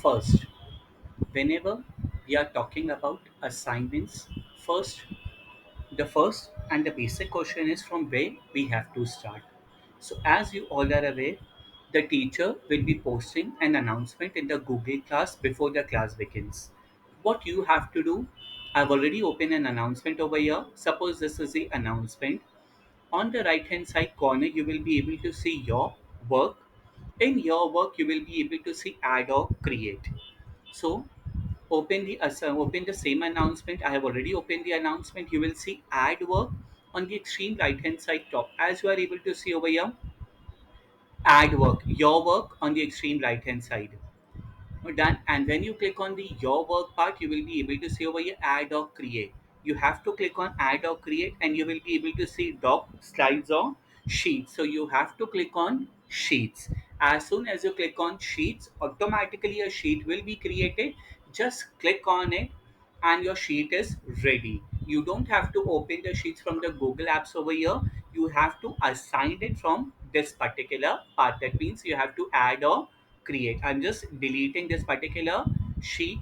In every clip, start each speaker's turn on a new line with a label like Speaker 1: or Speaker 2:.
Speaker 1: First, whenever we are talking about assignments, first the first and the basic question is from where we have to start. So, as you all are aware, the teacher will be posting an announcement in the Google class before the class begins. What you have to do, I've already opened an announcement over here. Suppose this is the announcement. On the right hand side corner, you will be able to see your work. In your work, you will be able to see add or create. So, open the same announcement. I have already opened the announcement. You will see add work on the extreme right hand side top. As you are able to see over here, add work, your work on the extreme right hand side. Done. And when you click on the your work part, you will be able to see over here add or create. You have to click on add or create and you will be able to see doc, slides or sheets. So you have to click on sheets. As soon as you click on sheets, automatically a sheet will be created. Just click on it and your sheet is ready. You don't have to open the sheets from the Google Apps over here. You have to assign it from this particular part. That means you have to add or create. I'm just deleting this particular sheet.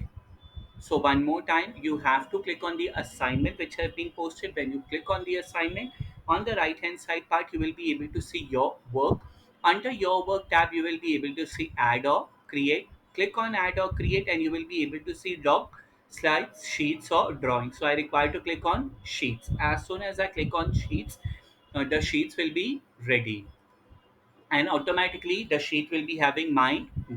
Speaker 1: So one more time, you have to click on the assignment which has been posted. When you click on the assignment, on the right hand side part, you will be able to see your work. Under your work tab, you will be able to see add or create. Click on add or create and you will be able to see doc, slides, sheets or drawings. So I require to click on sheets. As soon as I click on sheets, the sheets will be ready and automatically the sheet will be having my